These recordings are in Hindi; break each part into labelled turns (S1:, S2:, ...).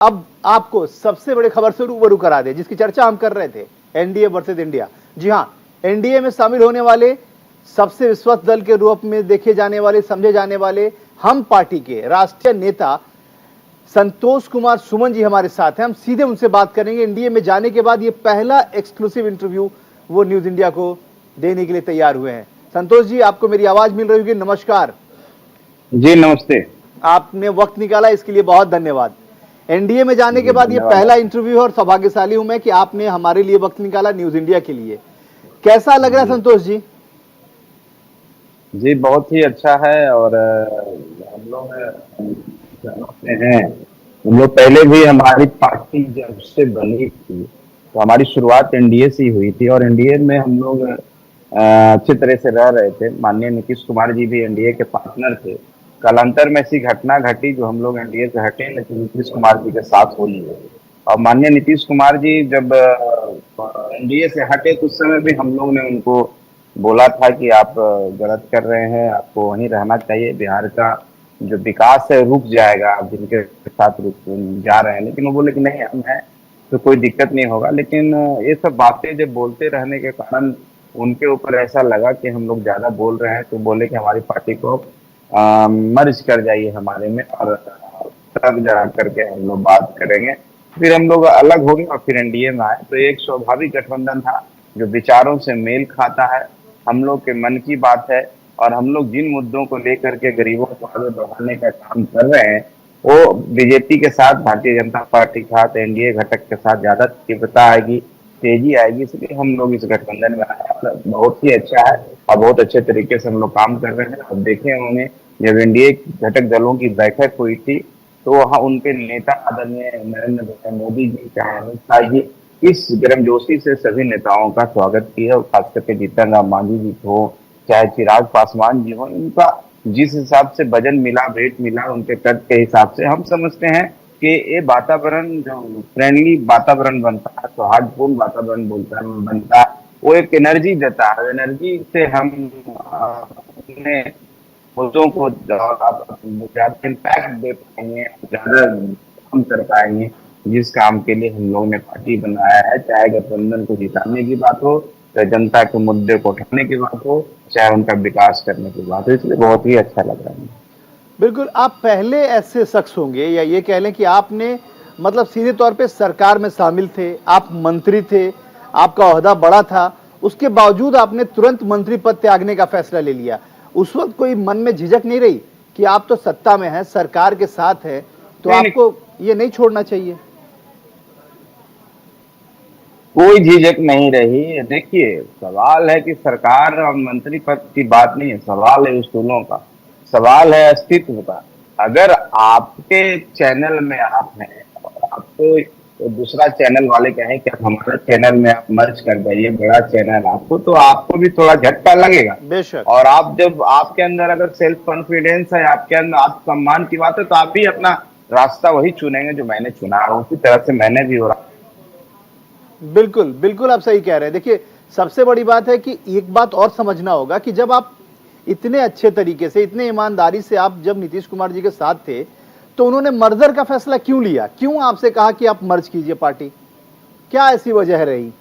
S1: अब आपको सबसे बड़ी खबर से रूबरू करा दे, जिसकी चर्चा हम कर रहे थे, एनडीए वर्सेस इंडिया। जी हां, एनडीए में शामिल होने वाले सबसे विश्वस्त दल के रूप में देखे जाने वाले, समझे जाने वाले हम पार्टी के राष्ट्रीय नेता संतोष कुमार सुमन जी हमारे साथ हैं। हम सीधे उनसे बात करेंगे। एनडीए में जाने के बाद ये पहला एक्सक्लूसिव इंटरव्यू वो न्यूज इंडिया को देने के लिए तैयार हुए हैं। संतोष जी, आपको मेरी आवाज मिल रही होगी? नमस्कार
S2: जी, नमस्ते।
S1: आपने वक्त निकाला, इसके लिए बहुत धन्यवाद। एनडीए में जाने के बाद ये पहला इंटरव्यू है और सौभाग्यशाली हूं मैं कि आपने हमारे लिए वक्त निकाला न्यूज इंडिया के लिए। कैसा लग रहा है संतोष जी?
S2: जी, बहुत ही अच्छा है। और हम लोग जानते हैं, हम लोग पहले भी हमारी पार्टी जब से बनी थी तो हमारी शुरुआत एनडीए से ही हुई थी और एनडीए में हम लोग अच्छी तरह से रह रहे थे। माननीय नीतीश कुमार जी भी एनडीए के पार्टनर थे। कालांतर में ऐसी घटना घटी जो हम लोग एनडीए से हटे, लेकिन नीतीश कुमार जी के साथ हुई है। और माननीय नीतीश कुमार जी जब एनडीए से हटे तो उस समय भी हम लोग ने उनको बोला था कि आप गलत कर रहे हैं, आपको वहीं रहना चाहिए, बिहार का जो विकास है रुक जाएगा आप जिनके साथ रुक जा रहे हैं। लेकिन वो बोले कि नहीं, हम हैं तो कोई दिक्कत नहीं होगा। लेकिन ये सब बातें जब बोलते रहने के कारण उनके ऊपर ऐसा लगा कि हम लोग ज्यादा बोल रहे हैं, तो बोले कि हमारी पार्टी को मर्ज कर जाइए हमारे में और तब जा करके हम लोग बात करेंगे। फिर हम लोग अलग हो गए और फिर एनडीए में आए। तो एक स्वाभाविक गठबंधन था जो विचारों से मेल खाता है, हम लोग के मन की बात है और हम लोग जिन मुद्दों को लेकर के गरीबों को आगे बढ़ाने का काम कर रहे हैं वो बीजेपी के साथ, भारतीय जनता पार्टी के साथ, एनडीए घटक के साथ ज्यादा तीव्रता आएगी, तेजी आएगी। इसलिए हम लोग इस गठबंधन में आए। बहुत ही अच्छा है और बहुत अच्छे तरीके से हम लोग काम कर रहे हैं। अब देखे होंगे जब एनडीए घटक दलों की बैठक हुई थी तो वहाँ उनके नेता आदरणीय नरेंद्र मोदी जी, चाहे अमित शाह जी, इस गर्मजोशी से सभी नेताओं का स्वागत किया। और खास करके जीतन राम मांझी जी हो, चाहे चिराग पासवान जी हो, इनका जिस हिसाब से वजन मिला, वेट मिला, उनके कद के हिसाब से हम समझते हैं कि ये वातावरण जो फ्रेंडली वातावरण बनता है, सौहार्दपूर्ण वातावरण बनता है, वो एक एनर्जी देता है। एनर्जी से हम अपने मुद्दों को ज्यादा इम्पैक्ट दे पाएंगे, ज्यादा काम कर पाएंगे, जिस काम के लिए हम लोग ने पार्टी बनाया है। चाहे गठबंधन को जिताने की बात हो, चाहे जनता के मुद्दे को उठाने की बात हो, चाहे उनका विकास करने की बात हो, इसलिए बहुत ही अच्छा लग रहा है।
S1: बिल्कुल, आप पहले ऐसे शख्स होंगे या ये कह लें कि आपने मतलब सीधे तौर पे सरकार में शामिल थे, आप मंत्री थे, आपका ओहदा बड़ा था, उसके बावजूद आपने तुरंत मंत्री पद त्यागने का फैसला ले लिया। उस वक्त कोई मन में झिझक नहीं रही कि आप तो सत्ता में हैं, सरकार के साथ हैं, तो आपको ये नहीं छोड़ना चाहिए?
S2: कोई झिझक नहीं रही। देखिए, सवाल है कि सरकार और मंत्री पद की बात नहीं है, सवाल है उसूलों का, सवाल है अस्तित्व का। अगर आपके चैनल में आप हैं और आपको तो दूसरा चैनल वाले कहें कि आप हमारे चैनल में आप मर्ज कर जाइए, बड़ा चैनल आपको, तो आपको भी थोड़ा झटका लगेगा।
S1: बेशक।
S2: और आप जब आपके अंदर अगर सेल्फ कॉन्फिडेंस है, आपके अंदर आत्मसम्मान की बात है, तो आप भी अपना रास्ता वही चुनेंगे जो मैंने चुना, उसी तरह से मैंने भी हो रहा।
S1: बिल्कुल बिल्कुल, आप सही कह रहे हैं। देखिए, सबसे बड़ी बात है कि एक बात और समझना होगा कि जब आप इतने अच्छे तरीके से, इतने ईमानदारी से आप जब नीतीश कुमार जी के साथ थे, तो उन्होंने मर्जर का फैसला क्यों लिया? क्यों आपसे कहा कि आप मर्ज कीजिए पार्टी? क्या ऐसी वजह रही?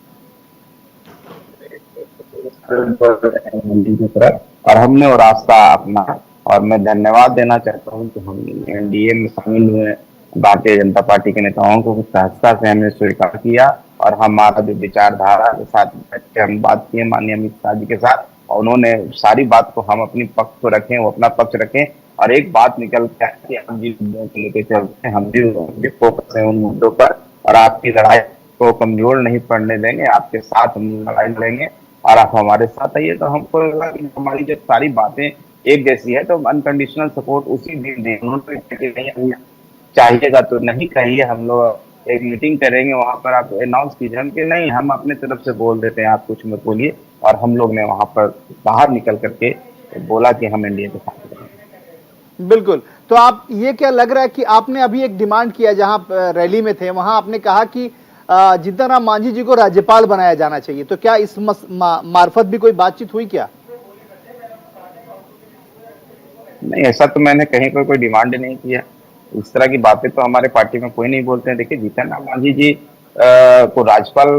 S2: और हमने वो रास्ता अपना, और मैं धन्यवाद देना चाहता हूँ कि हम एनडीए में शामिल हुए भारतीय जनता पार्टी के नेताओं को सहजता से हमने स्वीकार किया और हमारा जो विचारधारा के साथ बैठ के हम बात किए माननीय अमित शाह जी के साथ, और उन्होंने सारी बात को, हम अपनी पक्ष को रखें, वो अपना पक्ष रखें, और एक बात निकल के आए कि हम जिन मुद्दों को लेकर चलते हैं, हम भी फोकस है उन मुद्दों पर और आपकी लड़ाई को कमजोर नहीं पड़ने देंगे, आपके साथ हम लड़ाई लड़ेंगे और आप हमारे साथ आइए। तो हमको लगा कि हमारी जब सारी बातें एक जैसी है तो अनकंडीशनल सपोर्ट उसी दिन दें। उन्होंने चाहिएगा तो नहीं कहिए, हम लोग एक मीटिंग करेंगे, वहां पर आप अनाउंस कीजिए हम कि नहीं, हम अपने तरफ से बोल देते हैं, आप कुछ मत बोलिए। और हम लोग ने वहां पर बाहर निकल करके बोला कि हम एनडीए के साथ करेंगे।
S1: बिल्कुल। तो आप ये क्या लग रहा है कि आपने अभी एक डिमांड किया, जहां रैली में थे वहां आपने कहा कि जीतन राम मांझी जी को राज्यपाल बनाया जाना चाहिए, तो क्या इस मार्फत भी कोई बातचीत हुई क्या?
S2: नहीं, ऐसा तो मैंने कहीं पर कोई डिमांड नहीं किया। इस तरह की बातें तो हमारे पार्टी में कोई नहीं बोलते हैं। देखिए, जीतन राम मांझी जी को राज्यपाल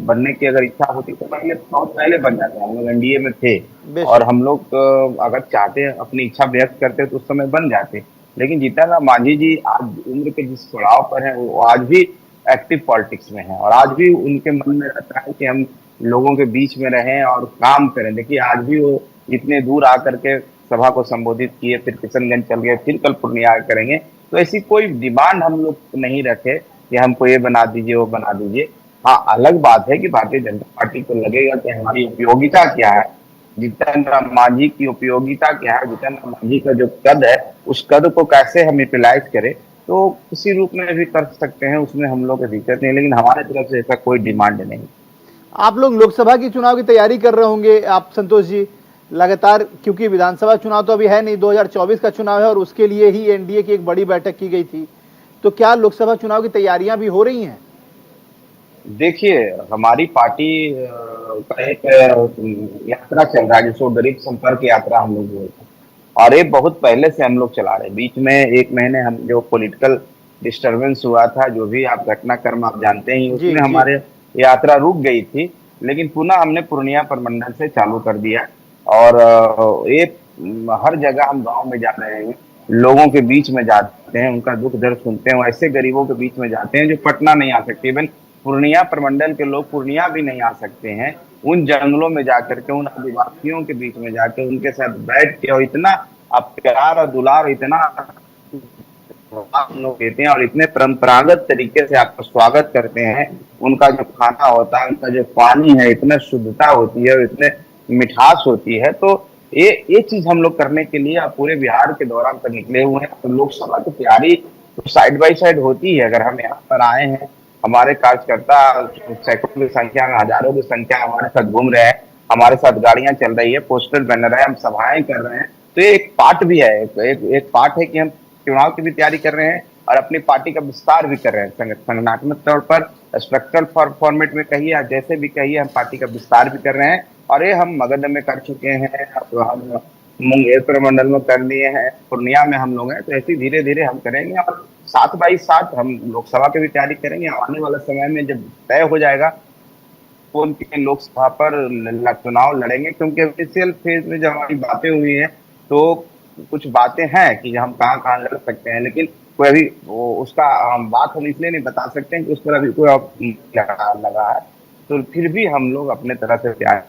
S2: बनने की अगर इच्छा होती तो पहले, बहुत पहले बन जाते। हम लोग एनडीए में थे और
S1: बेशक।
S2: हम लोग अगर चाहते, अपनी इच्छा व्यक्त करते तो उस समय बन जाते। लेकिन जीतन राम मांझी जी आज उम्र के जिस पड़ाव पर हैं, वो आज भी एक्टिव पॉलिटिक्स में हैं और आज भी उनके मन में रहता है कि हम लोगों के बीच में रहें और काम करें। देखिए, आज भी वो इतने दूर आकर के सभा को संबोधित किए, फिर किशनगंज चल गए, फिर कल पूर्णिया करेंगे। तो ऐसी कोई डिमांड हम लोग नहीं रखे कि हमको ये बना दीजिए, वो बना दीजिए। हाँ, अलग बात है कि भारतीय जनता पार्टी को लगेगा कि हमारी उपयोगिता क्या है, जीतन राम मांझी की उपयोगिता क्या है, जीतन राम मांझी का जो कद है, उस कद को कैसे हम यूटिलाइज करें, तो किसी रूप में भी कर सकते हैं, उसमें हम लोग को दिक्कत नहीं। लेकिन हमारे तरफ से ऐसा कोई डिमांड नहीं।
S1: आप लोग लोकसभा की चुनाव की तैयारी कर रहे होंगे आप संतोष जी लगातार, क्योंकि विधानसभा चुनाव तो अभी है नहीं, 2024 का चुनाव है और उसके लिए ही एनडीए की एक बड़ी बैठक की गई थी। तो क्या लोकसभा चुनाव की तैयारियां भी हो रही हैं?
S2: देखिए, हमारी पार्टी का एक यात्रा चल रहा है, जिसको गरीब संपर्क यात्रा हम लोग बोलते हैं, और ये बहुत पहले से हम लोग चला रहे हैं। बीच में एक महीने हम जो पॉलिटिकल डिस्टरबेंस हुआ था, जो भी आप घटनाक्रम आप जानते ही,
S1: जी
S2: उसमें
S1: जी।
S2: हमारे यात्रा रुक गई थी। लेकिन पुनः हमने पूर्णिया प्रमंडल से चालू कर दिया और ये हर जगह हम गांव में जा रहे हैं, लोगों के बीच में जाते हैं, उनका दुख दर्द सुनते हैं। ऐसे गरीबों के बीच में जाते हैं जो पटना नहीं आ सकते, इवन पूर्णिया प्रमंडल के लोग पूर्णिया भी नहीं आ सकते हैं। उन जंगलों में जाकर के, उन आदिवासियों के बीच में जाकर, उनके साथ बैठ के, और इतना आप प्यार और दुलार, इतना हम लोग देते हैं और इतने परंपरागत तरीके से आपका स्वागत करते हैं। उनका जो खाना होता है, उनका जो पानी है, इतने शुद्धता होती है, इतने मिठास होती है। तो ये चीज हम लोग करने के लिए पूरे बिहार के दौरान पर निकले हुए हैं। तो लोकसभा की तैयारी तो साइड बाई साइड होती है। अगर हम यहाँ पर आए हैं, हमारे कार्यकर्ता सैकड़ों की संख्या में, हजारों की संख्या हमारे साथ घूम रहे हैं, हमारे साथ गाड़ियां चल रही है, पोस्टर बन रहे हैं, हम सभाएं कर रहे हैं। तो ये एक पार्ट भी है, एक पार्ट है कि हम चुनाव की भी तैयारी कर रहे हैं और अपनी पार्टी का विस्तार भी कर रहे हैं। संगठनात्मक तौर पर, स्ट्रक्चरल फॉर्मेट में कहिए, आप जैसे भी कहिए, हम पार्टी का विस्तार भी कर रहे हैं। और ये हम मगध में कर चुके हैं, अब हम मुंगेर प्रमंडल में कर लिए हैं, पूर्णिया में हम लोग हैं। तो ऐसे धीरे धीरे हम करेंगे और 7/7 हम लोकसभा की भी तैयारी करेंगे। आने वाले समय में जब तय हो जाएगा तो उनके लोकसभा पर चुनाव लड़ेंगे, क्योंकि ऑफिशियल फेज में जब हमारी बातें हुई है तो कुछ बातें हैं कि हम कहाँ कहाँ लड़ सकते हैं। लेकिन कोई अभी उसका बात हम इसलिए नहीं बता सकते हैं कि उस पर अभी कोई लगा है। तो फिर भी हम लोग अपने तरह से तैयार,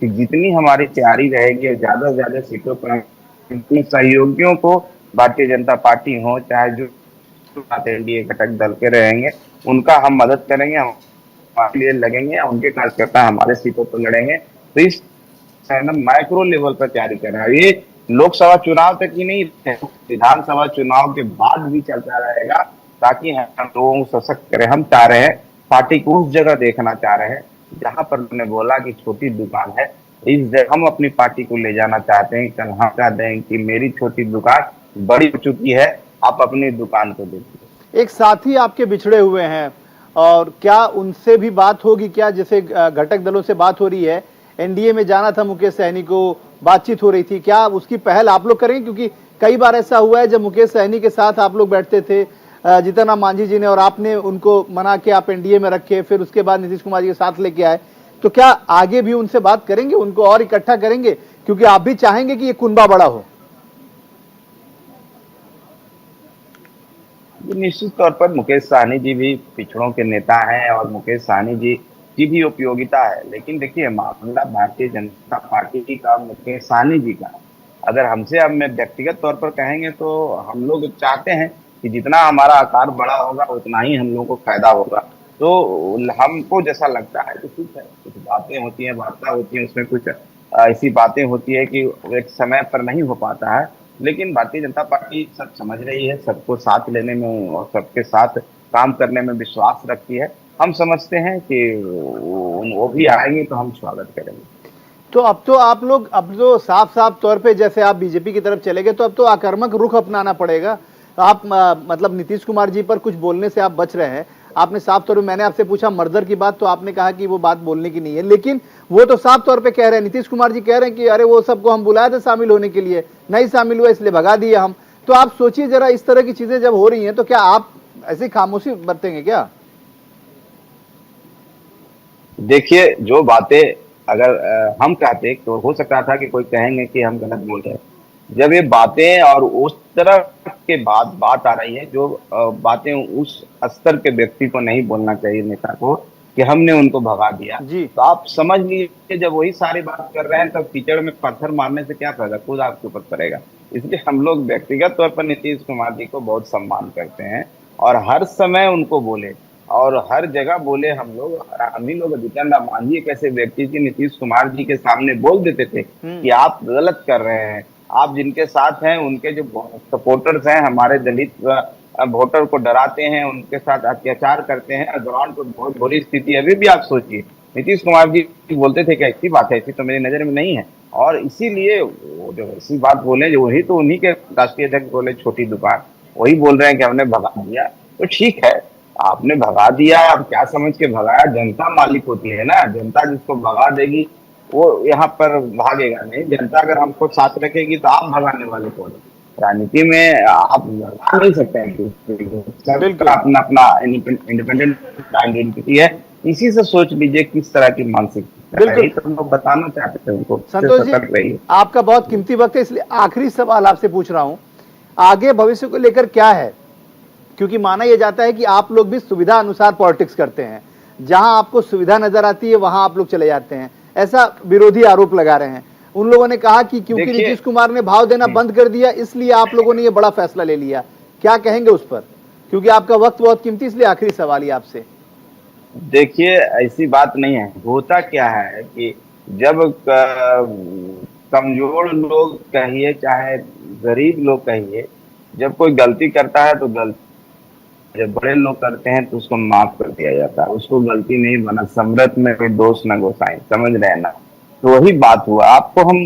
S2: कि जितनी हमारी तैयारी रहेगी, ज्यादा से ज्यादा सीटों पर अपने सहयोगियों को, भारतीय जनता पार्टी हो चाहे जो एनडीए घटक दल के रहेंगे, उनका हम मदद करेंगे, हम हमारे लिए लगेंगे, उनके कार्यकर्ता हमारे सीटों पर लड़ेंगे। तो इस माइक्रो लेवल पर तैयारी कर रहा है। ये लोकसभा चुनाव तक ही नहीं, विधानसभा चुनाव के बाद भी चलता रहेगा, ताकि हम लोगों को सशक्त करें। हम चाह रहे हैं पार्टी को उस जगह देखना चाह रहे हैं जहां पर मैंने बोला कि छोटी दुकान है, इस जगह हम अपनी पार्टी को ले जाना चाहते हैं। कल हम चाहते हैं कि मेरी छोटी दुकान बड़ी हो चुकी है, आप अपनी दुकान को देखिए।
S1: एक साथी आपके बिछड़े हुए हैं, और क्या उनसे भी बात होगी क्या? जैसे घटक दलों से बात हो रही है, एनडीए में जाना था मुकेश सहनी को, बातचीत हो रही थी, क्या उसकी पहल आप लोग करेंगे? क्योंकि कई बार ऐसा हुआ है जब मुकेश सहनी के साथ आप लोग बैठते थे, जीतन राम मांझी जी ने, और आपने उनको मना के आप एनडीए में रखे, फिर उसके बाद नीतीश कुमार जी के साथ लेके आए। तो क्या आगे भी उनसे बात करेंगे, उनको और इकट्ठा करेंगे? क्योंकि आप भी चाहेंगे कि ये कुनबा बड़ा हो।
S2: निश्चित तौर पर मुकेश सहनी जी भी पिछड़ों के नेता हैं और मुकेश सहनी जी की भी उपयोगिता है। लेकिन देखिए, मामला भारतीय जनता पार्टी का, मुकेश सहनी जी का, अगर हमसे अब मैं व्यक्तिगत तौर पर कहेंगे तो हम लोग चाहते हैं कि जितना हमारा आकार बड़ा होगा उतना ही हम लोगों को फायदा होगा। तो हमको जैसा लगता है कि ठीक है, कुछ बातें होती हैं, वार्ता होती है, उसमें कुछ ऐसी बातें होती है कि एक समय पर नहीं हो पाता है। लेकिन भारतीय जनता पार्टी सब समझ रही है, सबको साथ लेने में और सबके साथ काम करने में विश्वास रखती है। हम समझते हैं कि वो भी आएंगे तो हम स्वागत करेंगे।
S1: तो अब तो आप लोग, अब तो साफ साफ तौर पे जैसे आप बीजेपी की तरफ चले गए, तो अब तो आक्रामक रुख अपनाना पड़ेगा। आप मतलब नीतीश कुमार जी पर कुछ बोलने से आप बच रहे हैं। आपने साफ तौर पे, मैंने आपसे पूछा मर्डर की बात, तो आपने कहा कि वो बात बोलने की नहीं है, लेकिन वो तो साफ तौर पे कह रहे हैं, नीतीश कुमार जी कह रहे हैं कि अरे वो सबको हम बुलाए थे शामिल होने के लिए, नहीं शामिल हुआ इसलिए भगा दिए हम। तो आप सोचिए जरा, इस तरह की चीजें जब हो रही हैं तो क्या आप ऐसी खामोशी बरतेंगे क्या?
S2: देखिए, जो बातें अगर हम कहते तो हो सकता था कि कोई कहेंगे कि हम गलत बोल रहे हैं। जब ये बातें और उस तरह के बात आ रही है, जो बातें उस स्तर के व्यक्ति को नहीं बोलना चाहिए, नेता को, कि हमने उनको भगा दिया,
S1: जी।
S2: तो आप समझ लीजिए जब वही सारी बात कर रहे हैं तब कीचड़ में पत्थर मारने से क्या फायदा, खुद आपके ऊपर पड़ेगा। इसलिए हम लोग व्यक्तिगत तौर पर नीतीश कुमार जी को बहुत सम्मान करते हैं और हर समय उनको बोले और हर जगह बोले। हम ही लोग जितन राम मांझी एक ऐसे व्यक्ति की नीतीश कुमार जी के सामने बोल देते थे कि आप गलत कर रहे हैं, आप जिनके साथ हैं उनके जो सपोर्टर्स हैं, हमारे दलित वोटर को डराते हैं, उनके साथ अत्याचार करते हैं। ग्राउंड पर बहुत बुरी स्थिति। अभी भी आप सोचिए, नीतीश कुमार जी बोलते थे कि ऐसी बात है, ऐसी तो मेरी नजर में नहीं है, और इसीलिए वो जो ऐसी बात बोले, जो वही तो उन्हीं के राष्ट्रीय अध्यक्ष बोले, छोटी दुकान, वही बोल रहे हैं कि हमने भगा दिया। तो ठीक है, आपने भगा दिया, आप क्या समझ के भगाया? जनता मालिक होती है ना, जनता जिसको भगा देगी वो यहाँ पर भागेगा नहीं। जनता अगर हमको साथ रखेगी तो आप भगाने वाले कौन? राजनीति में आप भगा नहीं सकते हैं, सबका अपना अपना इंडिपेंडेंट आइडेंटिटी है। इसी से सोच लीजिए किस तरह की मानसिकता है, तो हम लोग बताना चाहते थे उनको।
S1: संतोष जी, आपका बहुत कीमती वक्त है, इसलिए आखिरी सवाल आपसे पूछ रहा हूं, आगे भविष्य को लेकर क्या है? क्योंकि माना यह जाता है कि आप लोग भी सुविधा अनुसार पॉलिटिक्स करते हैं, जहां आपको सुविधा नजर आती है वहां आप लोग चले जाते हैं, ऐसा विरोधी आरोप लगा रहे हैं। उन लोगों ने कहा कि क्योंकि नीतीश कुमार ने भाव देना बंद कर दिया इसलिए आप लोगों ने यह बड़ा फैसला ले लिया, क्या कहेंगे उस पर? क्योंकि आपका वक्त बहुत कीमती, इसलिए आखिरी सवाल ही आपसे।
S2: देखिए, ऐसी बात नहीं है। होता क्या है कि जब कमजोर लोग कहिए चाहे गरीब लोग कहिए, जब कोई गलती करता है तो जब बड़े लोग करते हैं तो उसको माफ कर दिया जाता है, उसको गलती नहीं बना, समृत में कोई दोष न गोसाई, समझ रहे ना? तो वही बात हुआ। आपको हम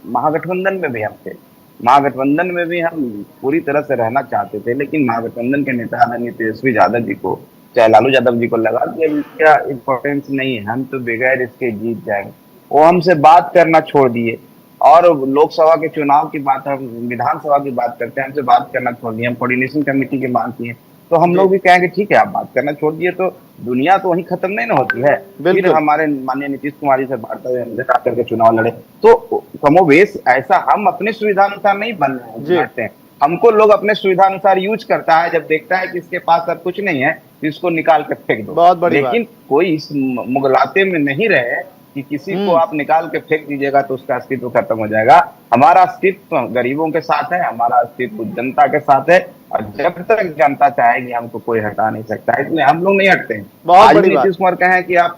S2: महागठबंधन में भी हम थे, महागठबंधन में भी हम पूरी तरह से रहना चाहते थे, लेकिन महागठबंधन के नेता आदरणीय तेजस्वी यादव जी को, चाहे लालू यादव जी को लगा कि इसका इम्पोर्टेंस नहीं है, हम तो बगैर इसके जीत जाएंगे। वो हमसे बात करना छोड़ दिए और लोकसभा के चुनाव की बात, हम विधानसभा की बात करते हैं, हमसे बात करना छोड़ दिए। हम कोऑर्डिनेशन कमेटी की मांग की है, तो हम लोग भी कहेंगे ठीक है, आप बात करना छोड़ दिए तो दुनिया तो वहीं खत्म नहीं ना होती है। फिर हमारे माननीय नीतीश कुमार जी से वार्ता करके चुनाव लड़े, तो कमोबेश ऐसा हम अपने सुविधा अनुसार नहीं बनते हैं। हमको लोग अपने सुविधा अनुसार यूज करता है, जब देखता है कि इसके पास अब कुछ नहीं है तो इसको निकाल के फेंक दो।
S1: बहुत बड़ी
S2: लेकिन कोई इस मुगलाते में नहीं रहे कि किसी को आप निकाल के फेंक दीजिएगा तो उसका अस्तित्व खत्म हो जाएगा। हमारा अस्तित्व गरीबों के साथ है, हमारा अस्तित्व जनता के साथ है, और जब तक जनता चाहेगी हमको कोई हटा नहीं सकता, इसलिए हम लोग नहीं हटते हैं। आज नीतीश कुमार कहें कि आप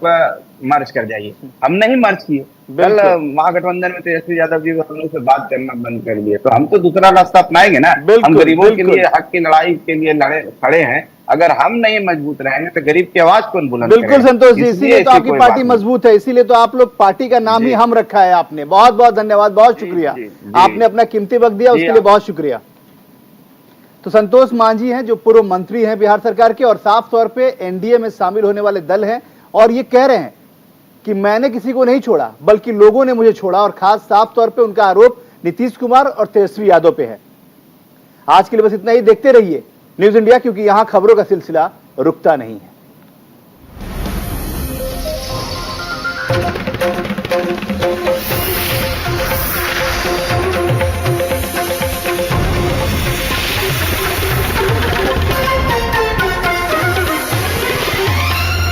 S2: मर्ज कर जाइए, हम नहीं मर्ज किए। कल महागठबंधन में तेजस्वी यादव जी हम लोग से बात करना बंद कर दिए, तो हम तो दूसरा रास्ता अपनाएंगे ना। हम गरीबों के लिए, हक की लड़ाई के लिए खड़े हैं। अगर हम नहीं मजबूत रहेंगे तो गरीब की आवाज कौन बुलंद करेगा?
S1: बिल्कुल संतोष जी, इसीलिए तो आपकी पार्टी मजबूत है, इसीलिए तो आप लोग, पार्टी का नाम ही हम रखा है आपने। बहुत बहुत धन्यवाद, बहुत शुक्रिया, आपने अपना कीमती वक्त दिया, उसके लिए बहुत शुक्रिया। तो संतोष मांझी हैं जो पूर्व मंत्री हैं बिहार सरकार के और साफ तौर पे एनडीए में शामिल होने वाले दल हैं, और ये कह रहे हैं कि मैंने किसी को नहीं छोड़ा बल्कि लोगों ने मुझे छोड़ा, और खास साफ तौर पे उनका आरोप नीतीश कुमार और तेजस्वी यादव पे है। आज के लिए बस इतना ही, देखते रहिए न्यूज इंडिया, क्योंकि यहां खबरों का सिलसिला रुकता नहीं है।